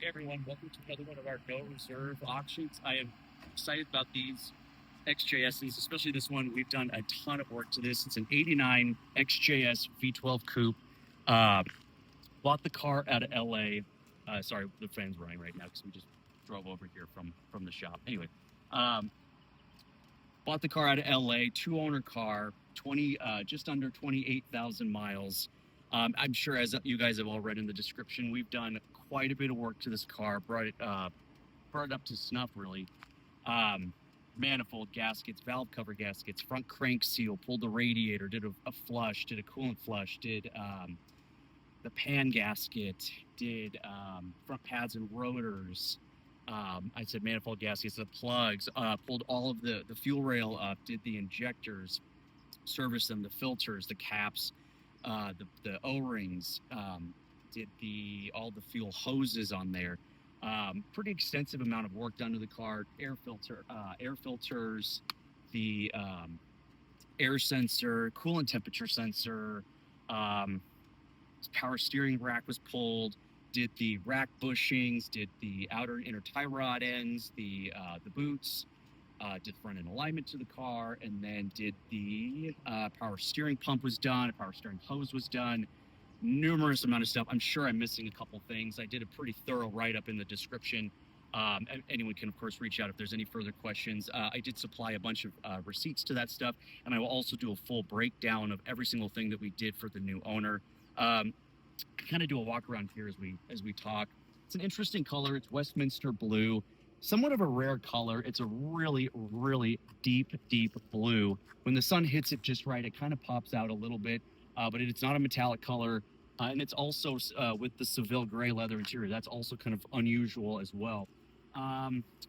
Hey everyone, welcome to another one of our no reserve auctions. I am excited about these XJSs, especially this one. We've done a ton of work to this. It's an 89 XJS V12 Coupe. Bought the car out of LA. Sorry, the fan's running right now because we just drove over here from the shop. Anyway, bought the car out of LA, two-owner car, just under 28,000 miles. I'm sure, as you guys have all read in the description, we've done quite a bit of work to this car, brought it up to snuff, really. Manifold gaskets, valve cover gaskets, front crank seal, pulled the radiator, did a flush, did a coolant flush, did the pan gasket, did front pads and rotors. I said manifold gaskets, the plugs, pulled all of the fuel rail up, did the injectors, serviced them, the filters, the caps, the O-rings, did all the fuel hoses on there. Pretty extensive amount of work done to the car. Air filters, the air sensor, coolant temperature sensor, power steering rack was pulled, did the rack bushings, did the outer and inner tie rod ends, the boots, did front end alignment to the car, and then did the power steering pump was done, power steering hose was done, numerous amount of stuff. I'm sure I'm missing a couple things. I did a pretty thorough write-up in the description. Anyone can, of course, reach out if there's any further questions. I did supply a bunch of receipts to that stuff, and I will also do a full breakdown of every single thing that we did for the new owner. Kind of do a walk around here as we talk. It's an interesting color. It's Westminster blue, somewhat of a rare color. It's a really, really deep blue. When the sun hits it just right, it kind of pops out a little bit, but it's not a metallic color. And it's also with the Seville gray leather interior. That's also kind of unusual as well.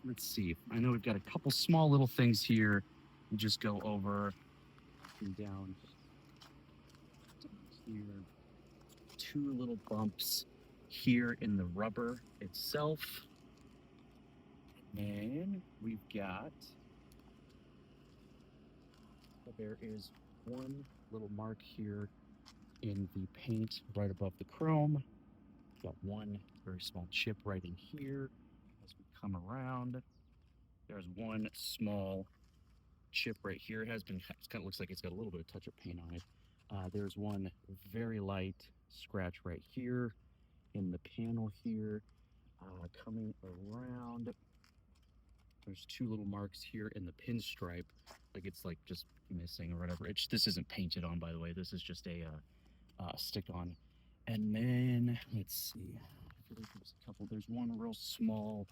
Let's see. I know we've got a couple small little things here. We'll just go over and down here. Two little bumps here in the rubber itself. And we've got, there is one little mark here in the paint right above the chrome. Got one very small chip right in here as we come around. There's one small chip right here. It kind of looks like it's got a little bit of touch-up paint on it. There's one very light scratch right here in the panel here. Coming around, there's two little marks here in the pinstripe, like it's like just missing or whatever. This isn't painted on, by the way. This is just a stick on. And then let's see. I feel like there's a couple. There's one real small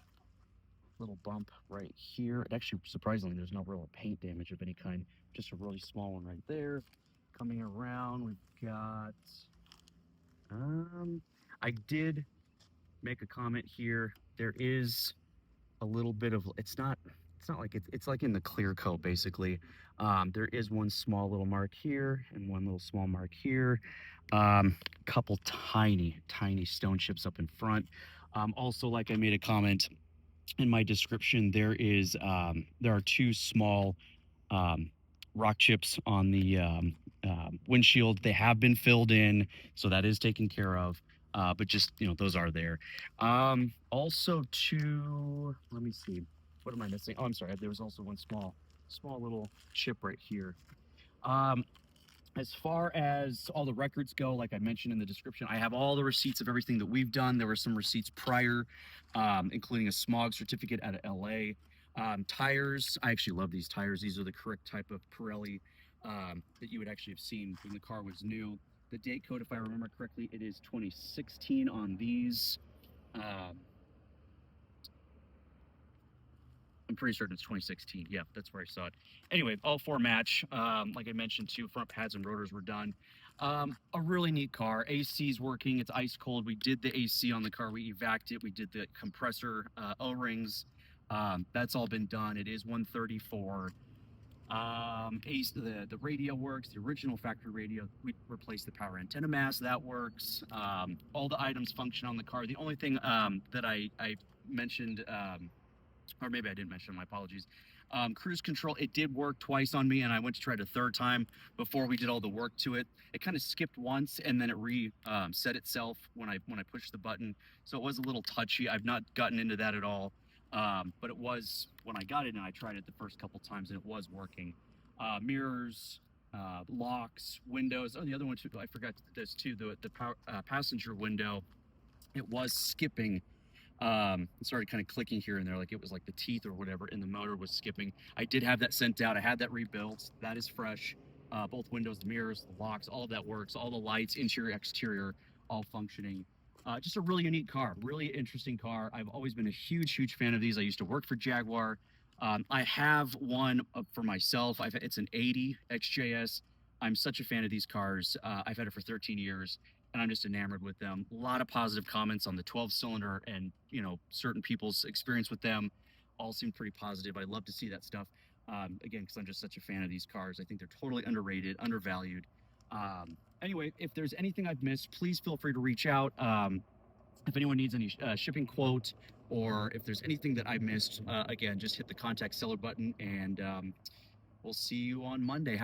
little bump right here. It actually, surprisingly, there's no real paint damage of any kind. Just a really small one right there. Coming around, we've got. I did make a comment here. There is a little bit of. It's not like it's like in the clear coat basically. There is one small little mark here and one little small mark here. Couple tiny stone chips up in front. Also, like I made a comment in my description, there are two small rock chips on the windshield. They have been filled in, so that is taken care of. But just, those are there. Also let me see, what am I missing? Oh, I'm sorry. There was also one small little chip right here. As far as all the records go, like I mentioned in the description, I have all the receipts of everything that we've done. There were some receipts prior, including a smog certificate out of LA. Tires, I actually love these tires. These are the correct type of Pirelli that you would actually have seen when the car was new. The date code, if I remember correctly, it is 2016 on these. I'm pretty certain it's 2016. Yeah, that's where I saw it. Anyway, all four match. Like I mentioned, two front pads and rotors were done. A really neat car. AC's working. It's ice cold. We did the AC on the car. We evac'd it. We did the compressor O-rings. That's all been done. It is 134. The radio works. The original factory radio. We replaced the power antenna mast. That works. All the items function on the car. The only thing that I mentioned or maybe I didn't mention, my apologies. Cruise control, it did work twice on me, and I went to try it a third time before we did all the work to it. It kind of skipped once, and then it set itself when I pushed the button. So it was a little touchy. I've not gotten into that at all, but it was when I got it and I tried it the first couple times, and it was working. Mirrors, locks, windows. Oh, the other one too. I forgot this too. The passenger window, it was skipping. It started kind of clicking here and there, like it was like the teeth or whatever, and the motor was skipping. I did have that sent out. I had that rebuilt. That is fresh. Both windows, the mirrors, the locks, all of that works. All the lights, interior, exterior, all functioning. Just a really unique car, really interesting car. I've always been a huge fan of these. I used to work for Jaguar. I have one for myself. It's an 80 XJS. I'm such a fan of these cars. I've had it for 13 years, and I'm just enamored with them. A lot of positive comments on the 12-cylinder, and certain people's experience with them all seem pretty positive. I love to see that stuff. Again, because I'm just such a fan of these cars. I think they're totally underrated, undervalued. Anyway, if there's anything I've missed, please feel free to reach out. If anyone needs any shipping quote, or if there's anything that I missed, again, just hit the contact seller button, and we'll see you on Monday.